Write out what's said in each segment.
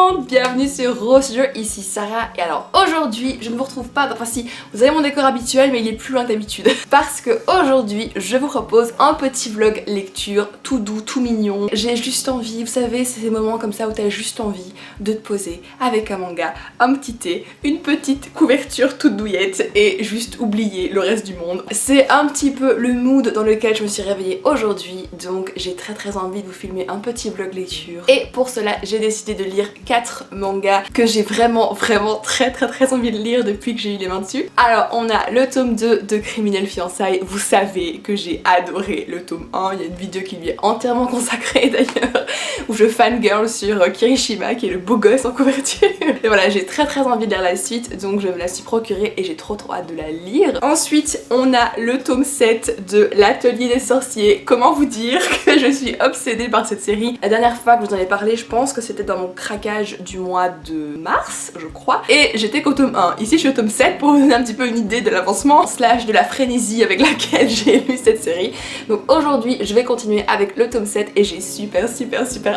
monde, bienvenue sur Rose Jeux, ici Sarah. Et alors aujourd'hui je ne vous retrouve pas, enfin si, vous avez mon décor habituel mais il est plus loin d'habitude. Parce que aujourd'hui je vous propose un petit vlog lecture, tout doux, tout mignon. J'ai juste envie, vous savez, c'est ces moments comme ça où t'as juste envie de te poser avec un manga, un petit thé, une petite couverture toute douillette et juste oublier le reste du monde. C'est un petit peu le mood dans lequel je me suis réveillée aujourd'hui, donc j'ai très envie de vous filmer un petit vlog lecture. Et pour cela j'ai décidé de lire 4 mangas que j'ai vraiment très envie de lire depuis que j'ai eu les mains dessus. Alors on a le tome 2 de Criminel Fiançailles, vous savez que j'ai adoré le tome 1, il y a une vidéo qui lui est entièrement consacrée d'ailleurs, où je fangirl sur Kirishima qui est le beau gosse en couverture. Et voilà, j'ai très envie de lire la suite, donc je me la suis procurée et j'ai trop hâte de la lire. Ensuite on a le tome 7 de l'Atelier des Sorciers. Comment vous dire que je suis obsédée par cette série. La dernière fois que je vous en ai parlé, je pense que c'était dans mon craquage du mois de mars, je crois. Et j'étais qu'au tome 1. Ici je suis au tome 7 pour vous donner un petit peu une idée de l'avancement slash de la frénésie avec laquelle j'ai lu cette série. Donc aujourd'hui je vais continuer avec le tome 7 et j'ai super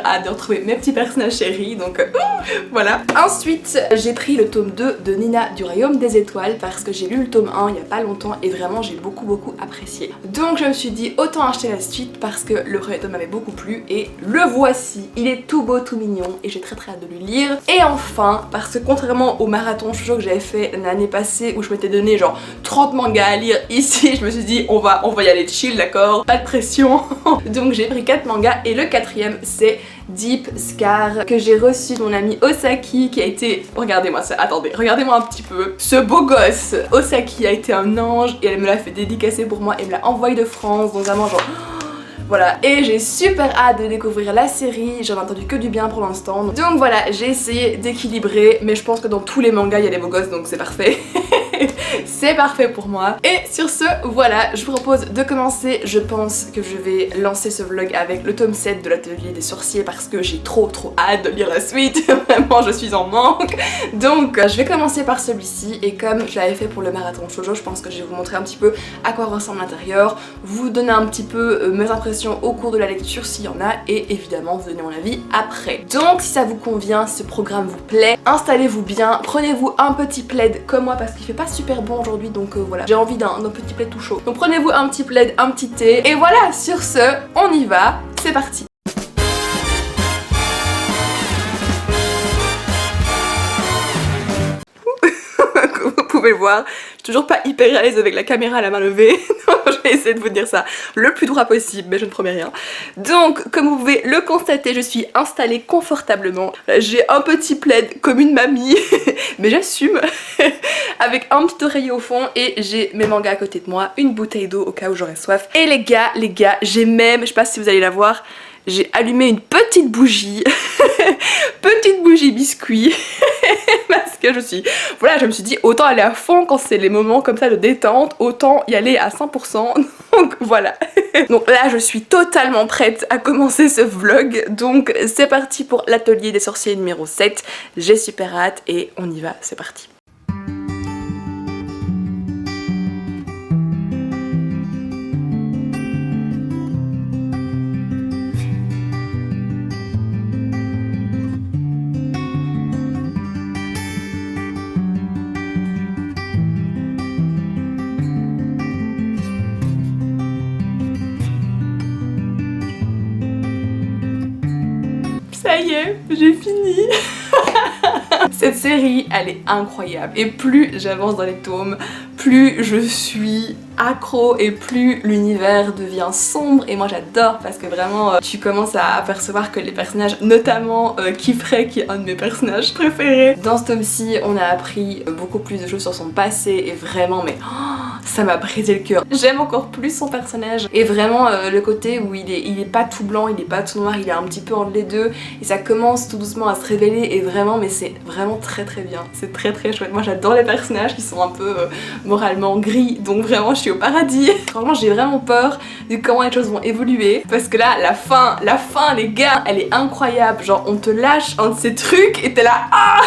hâte de retrouver mes petits personnages chéris, donc voilà. Ensuite j'ai pris le tome 2 de Nina du Royaume des Étoiles parce que j'ai lu le tome 1 il n'y a pas longtemps et vraiment j'ai beaucoup apprécié. Donc je me suis dit autant acheter la suite parce que le premier tome m'avait beaucoup plu et le voici. Il est tout beau, tout mignon et j'ai très hâte de le lire. Et enfin, parce que contrairement au marathon shoujo que j'avais fait l'année passée où je m'étais donné genre 30 mangas à lire, ici je me suis dit on va y aller chill, d'accord, pas de pression. Donc j'ai pris 4 mangas et le 4e c'est Deep Scar que j'ai reçu de mon ami Osaki qui a été... Regardez-moi ça, attendez, regardez-moi un petit peu. Ce beau gosse, Osaki a été un ange et elle me l'a fait dédicacer pour moi et me l'a envoyé de France, donc vraiment genre... Voilà, et j'ai super hâte de découvrir la série, j'en ai entendu que du bien pour l'instant. Donc voilà, j'ai essayé d'équilibrer, mais je pense que dans tous les mangas il y a des beaux gosses, donc c'est parfait. C'est parfait pour moi. Et sur ce, voilà, je vous propose de commencer. Je pense que je vais lancer ce vlog avec le tome 7 de l'Atelier des Sorciers parce que j'ai trop hâte de lire la suite. Vraiment, je suis en manque. Donc, je vais commencer par celui-ci et comme je l'avais fait pour le marathon shoujo, je pense que je vais vous montrer un petit peu à quoi ressemble l'intérieur, vous donner un petit peu mes impressions au cours de la lecture s'il y en a et évidemment vous donner mon avis après. Donc, si ça vous convient, si ce programme vous plaît, installez-vous bien, prenez-vous un petit plaid comme moi parce qu'il fait pas super bon aujourd'hui, donc voilà, j'ai envie d'un petit plaid tout chaud. Donc prenez-vous un petit plaid, un petit thé, et voilà, sur ce, on y va, c'est parti. Comme vous pouvez voir, je suis toujours pas hyper à l'aise avec la caméra à la main levée. Je vais essayer de vous dire ça le plus droit possible, mais je ne promets rien. Donc, comme vous pouvez le constater, je suis installée confortablement. J'ai un petit plaid comme une mamie, mais j'assume, avec un petit oreiller au fond et j'ai mes mangas à côté de moi, une bouteille d'eau au cas où j'aurais soif. Et les gars, j'ai même, je sais pas si vous allez la voir, j'ai allumé une petite bougie, petite bougie biscuit, parce que je me suis dit autant aller à fond quand c'est les moments comme ça de détente, autant y aller à 100%, donc voilà. Donc là je suis totalement prête à commencer ce vlog, donc c'est parti pour l'Atelier des Sorciers numéro 7, j'ai super hâte et on y va, c'est parti. Ça y est, j'ai fini. Cette série, elle est incroyable. Et plus j'avance dans les tomes, plus je suis accro et plus l'univers devient sombre. Et moi j'adore parce que vraiment, tu commences à apercevoir que les personnages, notamment Kifrey qui est un de mes personnages préférés. Dans ce tome-ci, on a appris beaucoup plus de choses sur son passé et vraiment, mais... ça m'a brisé le cœur. J'aime encore plus son personnage et vraiment le côté où il est pas tout blanc, il est pas tout noir, il est un petit peu entre les deux et ça commence tout doucement à se révéler et vraiment, mais c'est vraiment très bien, c'est très chouette. Moi j'adore les personnages qui sont un peu moralement gris, donc vraiment je suis au paradis. Franchement j'ai vraiment peur de comment les choses vont évoluer parce que là la fin les gars, elle est incroyable, genre on te lâche un de ces trucs et t'es là ah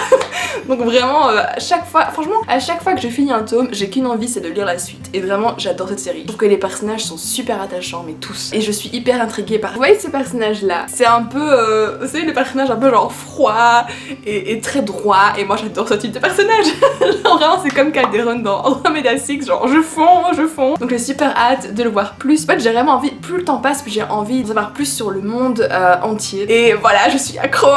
Donc vraiment, à chaque fois, franchement, à chaque fois que je finis un tome, j'ai qu'une envie, c'est de lire la suite. Et vraiment, j'adore cette série. Je trouve que les personnages sont super attachants, mais tous. Et je suis hyper intriguée par... Vous voyez ces personnages-là? C'est un peu, vous savez, les personnages un peu genre froids et très droits. Et moi, j'adore ce type de personnage. Genre vraiment, c'est comme Calderon dans Andromeda 6, genre je fonds. Donc j'ai super hâte de le voir plus. En fait, j'ai vraiment envie, plus le temps passe, plus j'ai envie d'en savoir plus sur le monde entier. Et voilà, je suis accro.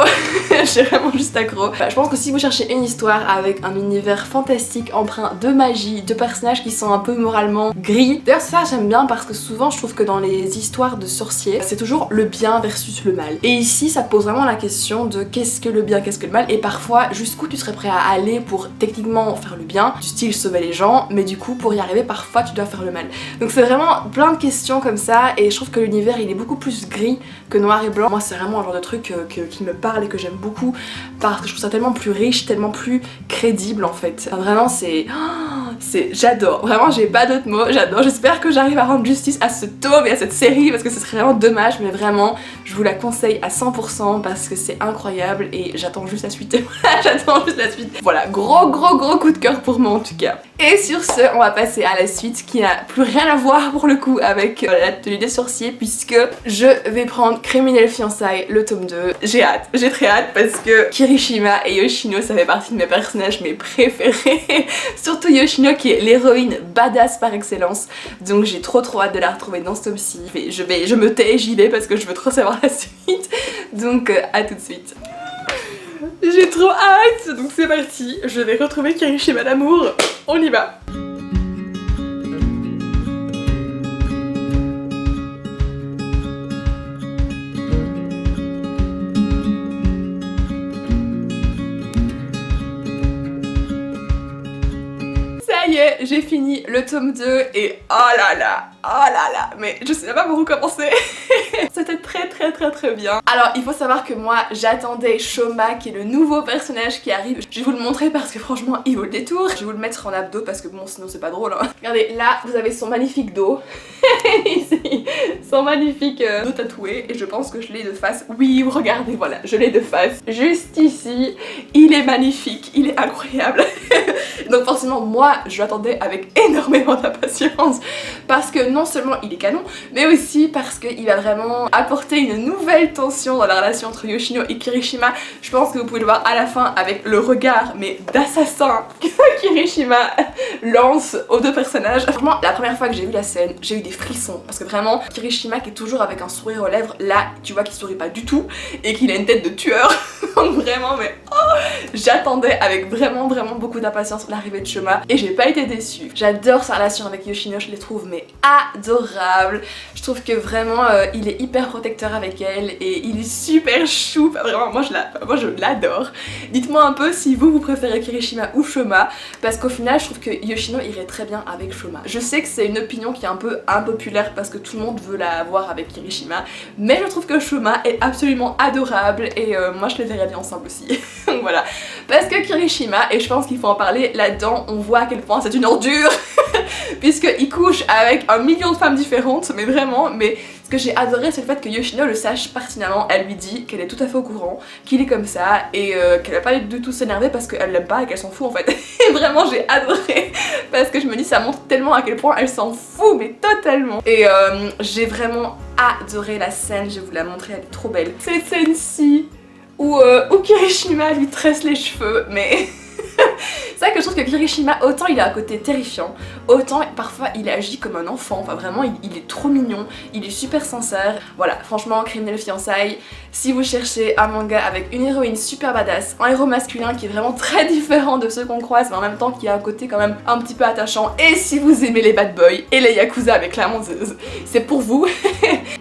Je suis vraiment juste accro. Je pense que si vous cherchez une histoire avec un univers fantastique empreint de magie, de personnages qui sont un peu moralement gris. D'ailleurs ça j'aime bien parce que souvent je trouve que dans les histoires de sorciers, c'est toujours le bien versus le mal. Et ici ça pose vraiment la question de qu'est-ce que le bien, qu'est-ce que le mal, et parfois jusqu'où tu serais prêt à aller pour techniquement faire le bien, du style sauver les gens, mais du coup pour y arriver parfois tu dois faire le mal. Donc c'est vraiment plein de questions comme ça, et je trouve que l'univers il est beaucoup plus gris que noir et blanc. Moi c'est vraiment un genre de truc qui me parle et que j'aime beaucoup parce que je trouve ça tellement plus riche, tellement plus crédible en fait. Enfin, vraiment j'adore, vraiment j'ai pas d'autres mots, j'adore. J'espère que j'arrive à rendre justice à ce tome et à cette série parce que ce serait vraiment dommage, mais vraiment je vous la conseille à 100% parce que c'est incroyable et j'attends juste la suite. J'attends juste la suite. Voilà, gros coup de cœur pour moi en tout cas. Et sur ce, on va passer à la suite qui n'a plus rien à voir pour le coup avec l'atelier des sorciers, puisque je vais prendre Criminel Fiançailles, le tome 2. J'ai hâte, j'ai très hâte parce que Kirishima et Yoshino ça fait partie de mes personnages mes préférés. Surtout Yoshino qui est l'héroïne badass par excellence. Donc j'ai trop hâte de la retrouver dans ce tome-ci. Je me tais, j'y vais parce que je veux trop savoir la suite. Donc à tout de suite. J'ai trop hâte, donc c'est parti, je vais retrouver Kirishima d'amour, on y va. Ça y est, j'ai fini le tome 2 et oh là là, mais je sais même pas par où commencer. C'était très bien. Alors il faut savoir que moi j'attendais Shoma qui est le nouveau personnage qui arrive. Je vais vous le montrer parce que franchement il vaut le détour. Je vais vous le mettre en abdos parce que bon sinon c'est pas drôle hein. Regardez là vous avez son magnifique dos. Ici son magnifique dos tatoué et je pense que je l'ai de face. Oui regardez voilà je l'ai de face. Juste ici il est magnifique, il est incroyable. Donc forcément moi je l'attendais avec énormément d'impatience parce que non seulement il est canon mais aussi parce qu'il va vraiment apporter une nouvelle tension dans la relation entre Yoshino et Kirishima. Je pense que vous pouvez le voir à la fin avec le regard mais d'assassin que Kirishima lance aux deux personnages. Franchement la première fois que j'ai vu la scène j'ai eu des frissons parce que vraiment Kirishima qui est toujours avec un sourire aux lèvres, là tu vois qu'il sourit pas du tout et qu'il a une tête de tueur. Donc vraiment mais j'attendais avec vraiment beaucoup d'impatience l'arrivée de Shoma et j'ai pas été déçue. J'adore sa relation avec Yoshino, je les trouve mais adorables. Je trouve que vraiment il est hyper protecteur avec elle et il est super chou. Enfin, vraiment moi je l'adore. Dites-moi un peu si vous préférez Kirishima ou Shoma parce qu'au final je trouve que Yoshino irait très bien avec Shoma. Je sais que c'est une opinion qui est un peu impopulaire parce que tout le monde veut la voir avec Kirishima, mais je trouve que Shoma est absolument adorable et moi je les verrais bien ensemble aussi. Donc voilà, parce que Kirishima, et je pense qu'il faut en parler là-dedans, on voit à quel point c'est une ordure puisqu'il couche avec un million de femmes différentes, mais vraiment, mais ce que j'ai adoré c'est le fait que Yoshino le sache pertinemment. Elle lui dit qu'elle est tout à fait au courant qu'il est comme ça et qu'elle va pas du tout s'énerver parce qu'elle l'aime pas et qu'elle s'en fout en fait. Et vraiment j'ai adoré parce que je me dis ça montre tellement à quel point elle s'en fout mais totalement. Et j'ai vraiment adoré la scène, je vais vous la montrer, elle est trop belle. Cette scène-ci où Kirishima lui tresse les cheveux mais... C'est vrai que je trouve que Kirishima, autant il a un côté terrifiant, autant parfois il agit comme un enfant, enfin vraiment il est trop mignon, il est super sincère. Voilà, franchement Criminel Fiançailles, si vous cherchez un manga avec une héroïne super badass, un héros masculin qui est vraiment très différent de ceux qu'on croise mais en même temps qui a un côté quand même un petit peu attachant, et si vous aimez les bad boys et les yakuza avec la monteuse, c'est pour vous.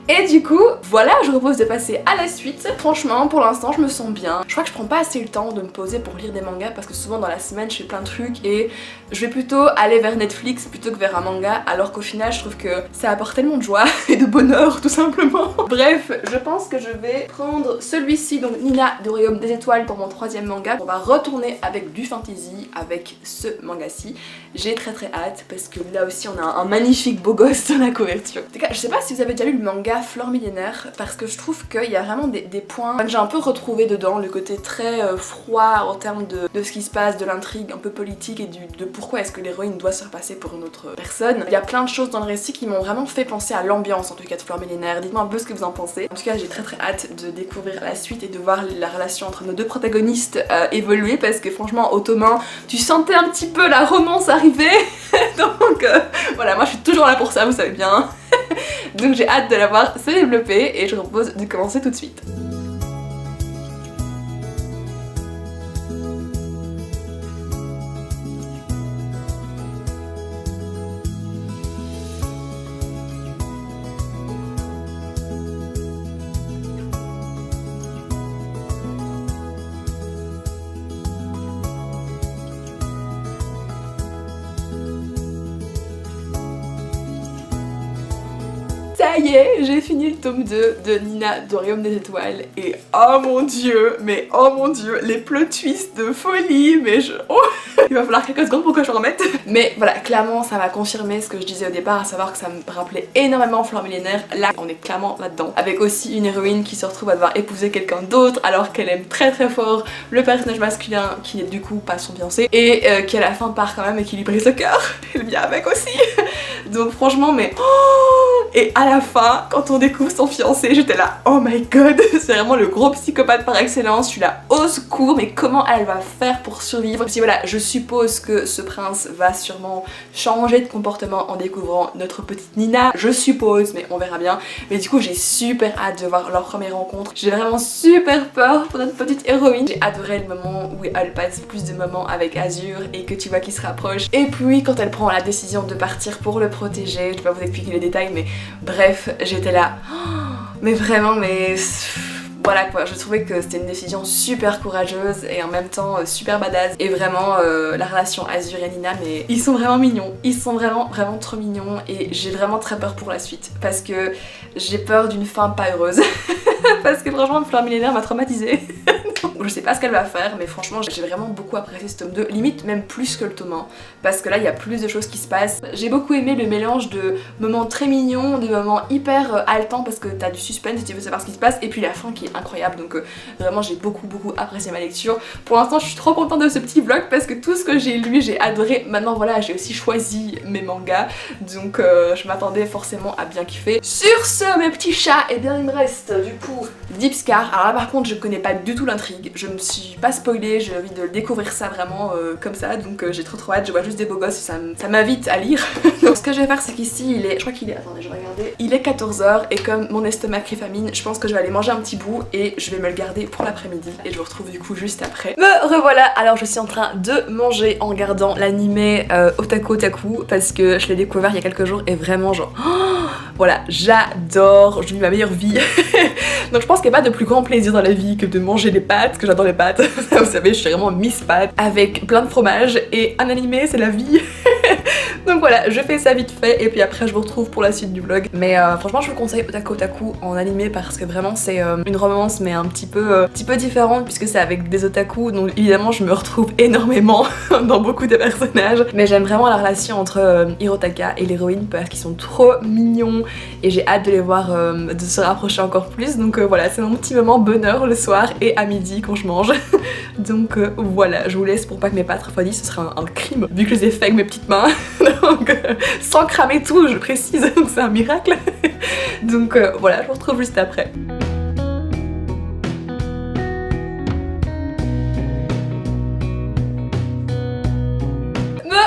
Et du coup, voilà, je vous propose de passer à la suite. Franchement, pour l'instant, je me sens bien. Je crois que je prends pas assez le temps de me poser pour lire des mangas parce que souvent dans la semaine, je fais plein de trucs et je vais plutôt aller vers Netflix plutôt que vers un manga, alors qu'au final, je trouve que ça apporte tellement de joie et de bonheur, tout simplement. Bref, je pense que je vais prendre prendre celui-ci, donc Nina du Royaume des Étoiles pour mon 3e manga. On va retourner avec du fantasy avec ce manga-ci. J'ai très hâte parce que là aussi on a un magnifique beau gosse dans la couverture. En tout cas, je sais pas si vous avez déjà lu le manga Fleur millénaire parce que je trouve qu'il y a vraiment des points que j'ai un peu retrouvé dedans, le côté très froid en termes de ce qui se passe, de l'intrigue un peu politique et de pourquoi est-ce que l'héroïne doit se faire passer pour une autre personne. Il y a plein de choses dans le récit qui m'ont vraiment fait penser à l'ambiance en tout cas de Fleur millénaire. Dites-moi un peu ce que vous en pensez. En tout cas, j'ai très hâte de découvrir la suite et de voir la relation entre nos deux protagonistes évoluer parce que franchement, Ottoman, tu sentais un petit peu la romance arriver. Donc voilà, moi je suis toujours là pour ça, vous savez bien. Donc j'ai hâte de la voir se développer et je vous propose de commencer tout de suite. Ça y est, j'ai fini le tome 2 de Nina du Royaume des Étoiles et oh mon dieu, mais oh mon dieu, les plot twists de folie, mais oh, il va falloir quelques secondes pour que je me remette. Mais voilà, clairement ça m'a confirmé ce que je disais au départ, à savoir que ça me rappelait énormément Fleur millénaire. Là, on est clairement là-dedans, avec aussi une héroïne qui se retrouve à devoir épouser quelqu'un d'autre alors qu'elle aime très fort le personnage masculin qui est du coup pas son fiancé et qui à la fin part quand même et qui lui brise le cœur. Elle vient avec aussi. Donc franchement, mais oh, et à la fin, quand on découvre son fiancé, j'étais là, oh my god, c'est vraiment le gros psychopathe par excellence. Je suis là, au secours, mais comment elle va faire pour survivre? Si voilà, je suppose que ce prince va sûrement changer de comportement en découvrant notre petite Nina, je suppose, mais on verra bien. Mais du coup, j'ai super hâte de voir leur première rencontre. J'ai vraiment super peur pour notre petite héroïne. J'ai adoré le moment où elle passe plus de moments avec Azur et que tu vois qu'ils se rapprochent. Et puis quand elle prend la décision de partir pour le protéger, je vais pas vous expliquer les détails, mais bref, j'étais là, mais vraiment, mais voilà quoi, je trouvais que c'était une décision super courageuse et en même temps super badass. Et vraiment la relation Azur et Nina, mais ils sont vraiment mignons, ils sont vraiment trop mignons et j'ai vraiment très peur pour la suite parce que j'ai peur d'une fin pas heureuse. Parce que franchement Fleur millénaire m'a traumatisée. Je sais pas ce qu'elle va faire, mais franchement j'ai vraiment beaucoup apprécié ce tome 2, limite même plus que le tome 1 parce que là il y a plus de choses qui se passent. J'ai beaucoup aimé le mélange de moments très mignons, de moments hyper haletants parce que t'as du suspense si tu veux savoir ce qui se passe et puis la fin qui est incroyable. Donc vraiment j'ai beaucoup apprécié ma lecture. Pour l'instant je suis trop contente de ce petit vlog parce que tout ce que j'ai lu j'ai adoré. Maintenant voilà, j'ai aussi choisi mes mangas donc je m'attendais forcément à bien kiffer. Sur ce mes petits chats, et bien il me reste du coup Deep Scar. Alors là par contre je connais pas du tout l'intrigue, je me suis pas spoilée, j'ai envie de découvrir ça vraiment comme ça, donc j'ai trop hâte. Je vois juste des beaux gosses, ça m'invite à lire. Donc ce que je vais faire c'est qu'ici il est, je crois qu'il est, attendez je vais regarder, il est 14h et comme mon estomac crie famine, je pense que je vais aller manger un petit bout et je vais me le garder pour l'après-midi et je vous retrouve du coup juste après. Me revoilà, alors je suis en train de manger en regardant l'animé Otaku Otaku parce que je l'ai découvert il y a quelques jours et vraiment genre voilà, j'adore, je vis ma meilleure vie. Donc je pense qu'il n'y a pas de plus grand plaisir dans la vie que de manger des pâtes, que j'adore les pâtes. Vous savez, je suis vraiment Miss Pâtes avec plein de fromage et un animé, c'est la vie. Donc voilà, je fais ça vite fait et puis après je vous retrouve pour la suite du vlog. Mais franchement je vous conseille Otaku Otaku en animé parce que vraiment c'est une romance mais un petit peu différente puisque c'est avec des otaku, donc évidemment je me retrouve énormément dans beaucoup de personnages. Mais j'aime vraiment la relation entre Hirotaka et l'héroïne parce qu'ils sont trop mignons et j'ai hâte de les voir de se rapprocher encore plus. Donc voilà, c'est mon petit moment bonheur le soir et à midi quand je mange. Donc voilà, je vous laisse pour pas que mes pâtes refroidissent, ce sera un crime vu que je les ai fait avec mes petites mains. Donc sans cramer tout, je précise, donc c'est un miracle. Donc voilà, je vous retrouve juste après.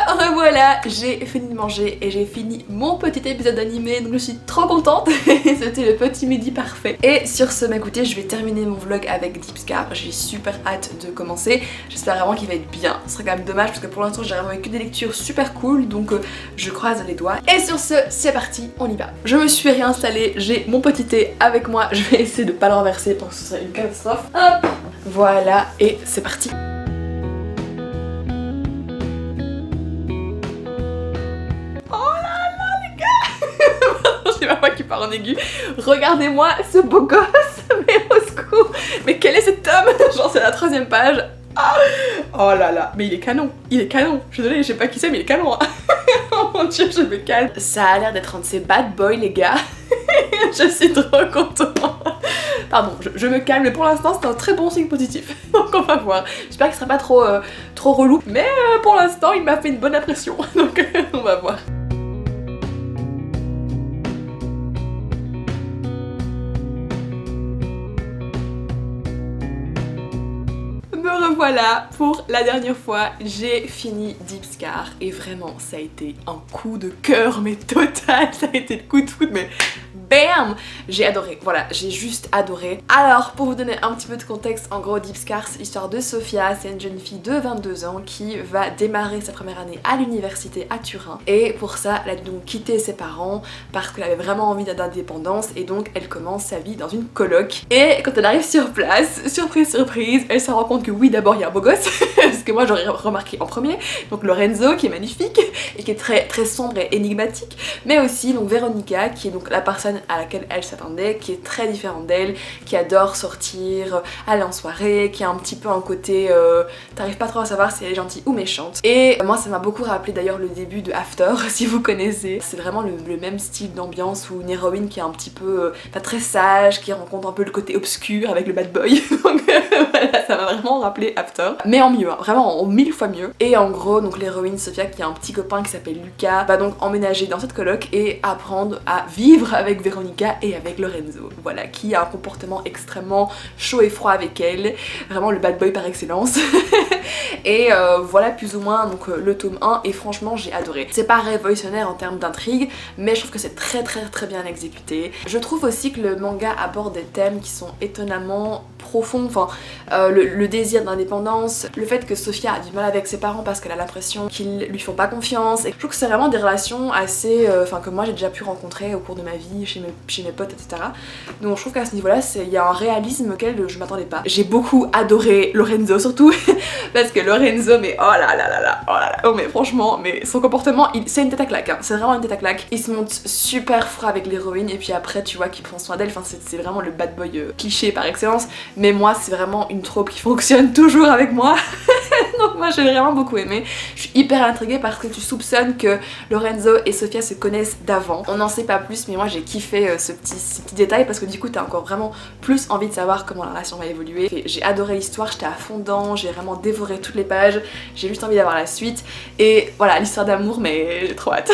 Revoilà, j'ai fini de manger et j'ai fini mon petit épisode d'animé, donc je suis trop contente. C'était le petit midi parfait. Et sur ce, écoutez, je vais terminer mon vlog avec Deep Scar. J'ai super hâte de commencer. J'espère vraiment qu'il va être bien. Ce serait quand même dommage parce que pour l'instant j'ai vraiment eu que des lectures super cool, donc je croise les doigts. Et sur ce, c'est parti, on y va. Je me suis réinstallée, j'ai mon petit thé avec moi. Je vais essayer de pas le renverser parce que ce serait une catastrophe. Hop, voilà, et c'est parti. C'est pas moi qui pars en aigu. Regardez-moi ce beau gosse, mais au secours. coup. Mais quel est cet homme? Genre c'est la 3e page. Ah, oh là là, mais il est canon, il est canon. Je suis désolée, je sais pas qui c'est mais il est canon. Oh mon dieu, je me calme. Ça a l'air d'être un de ces bad boys les gars. Je suis trop contente. Pardon, je me calme, mais pour l'instant c'est un très bon signe positif. Donc on va voir. J'espère qu'il sera pas trop, trop relou. Mais pour l'instant il m'a fait une bonne impression. Donc on va voir. Me revoilà pour la dernière fois, j'ai fini Deep Scar et vraiment ça a été un coup de cœur mais total, ça a été le coup de foudre mais bam! J'ai adoré, voilà, j'ai juste adoré. Alors pour vous donner un petit peu de contexte, en gros Deep Scar c'est l'histoire de Sophia, c'est une jeune fille de 22 ans qui va démarrer sa première année à l'université à Turin et pour ça elle a donc quitté ses parents parce qu'elle avait vraiment envie d'indépendance et donc elle commence sa vie dans une coloc et quand elle arrive sur place, surprise surprise, elle se rend compte que oui d'abord il y a un beau gosse, ce que moi j'aurais remarqué en premier, donc Lorenzo qui est magnifique et qui est très très sombre et énigmatique, mais aussi donc Veronica qui est donc la personne à laquelle elle s'attendait, qui est très différente d'elle, qui adore sortir, aller en soirée, qui a un petit peu un côté t'arrives pas trop à savoir si elle est gentille ou méchante. Et moi ça m'a beaucoup rappelé d'ailleurs le début de After si vous connaissez. C'est vraiment le même style d'ambiance où une héroïne qui est un petit peu très sage, qui rencontre un peu le côté obscur avec le bad boy. Donc voilà, ça m'a vraiment rappelé After, mais en mieux, hein, vraiment en 1000 fois mieux. Et en gros donc l'héroïne Sophia qui a un petit copain qui s'appelle Luca va donc emménager dans cette coloc et apprendre à vivre avec Veronica et avec Lorenzo, voilà, qui a un comportement extrêmement chaud et froid avec elle, vraiment le bad boy par excellence. Et voilà plus ou moins donc le tome 1 et franchement j'ai adoré. C'est pas révolutionnaire en termes d'intrigue mais je trouve que c'est très bien exécuté. Je trouve aussi que le manga aborde des thèmes qui sont étonnamment profonds, enfin le désir d'indépendance, le fait que Sophia a du mal avec ses parents parce qu'elle a l'impression qu'ils lui font pas confiance, et je trouve que c'est vraiment des relations assez, que moi j'ai déjà pu rencontrer au cours de ma vie, chez mes potes, etc. Donc je trouve qu'à ce niveau là il y a un réalisme auquel je m'attendais pas. J'ai beaucoup adoré Lorenzo surtout parce que Lorenzo mais oh là là là là, oh là là, oh mais franchement, mais son comportement c'est une tête à claque, hein. C'est vraiment une tête à claque. Il se monte super froid avec l'héroïne et puis après tu vois qu'il prend soin d'elle, enfin c'est vraiment le bad boy cliché par excellence, mais moi c'est vraiment une trope qui fonctionne toujours avec moi. Donc moi j'ai vraiment beaucoup aimé. Je suis hyper intriguée parce que tu soupçonnes que Lorenzo et Sophia se connaissent d'avant. On n'en sait pas plus mais moi j'ai kiffé ce petit détail parce que du coup t'as encore vraiment plus envie de savoir comment la relation va évoluer. J'ai adoré l'histoire, j'étais à fond dedans, j'ai vraiment dévoré toutes les pages, j'ai juste envie d'avoir la suite et voilà l'histoire d'amour mais j'ai trop hâte.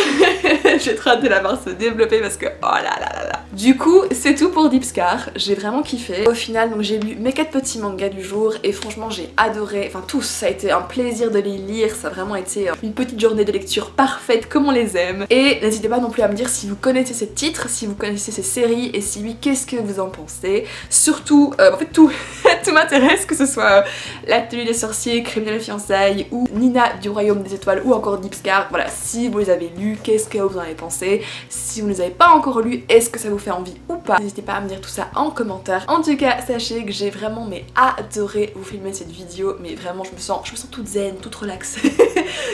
J'ai trop hâte de la voir se développer parce que oh là là là là. Du coup c'est tout pour Deep Scar, j'ai vraiment kiffé. Au final donc j'ai lu mes 4 petits mangas du jour et franchement j'ai adoré, enfin tous, ça a été un plaisir de les lire, ça a vraiment été une petite journée de lecture parfaite comme on les aime. Et n'hésitez pas non plus à me dire si vous connaissez ces titres, si vous connaissez ces séries et si oui qu'est-ce que vous en pensez. Surtout, en fait tout, tout m'intéresse, que ce soit L'Atelier des sorciers, Criminel fiançailles ou Nina du Royaume des étoiles ou encore Deep Scar. Voilà, si vous les avez lus, qu'est-ce que vous en avez pensé? Si vous ne les avez pas encore lus, est-ce que ça vous fait envie ou pas? N'hésitez pas à me dire tout ça en commentaire. En tout cas, sachez que j'ai vraiment adoré vous filmer cette vidéo, mais vraiment je me sens toute zen, toute relax.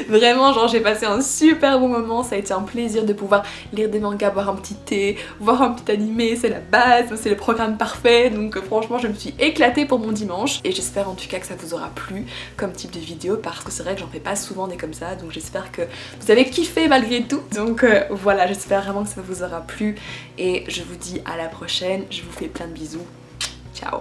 Vraiment genre j'ai passé un super bon moment, ça a été un plaisir de pouvoir lire des mangas, boire un petit thé, voir un petit animé, c'est la base, c'est le programme parfait, donc franchement je me suis éclatée pour mon dimanche et j'espère en tout cas que ça vous aura plu comme type de vidéo parce que c'est vrai que j'en fais pas souvent des comme ça, donc j'espère que vous avez kiffé malgré tout. Donc voilà, j'espère vraiment que ça vous aura plu et je vous dis à la prochaine, je vous fais plein de bisous, ciao.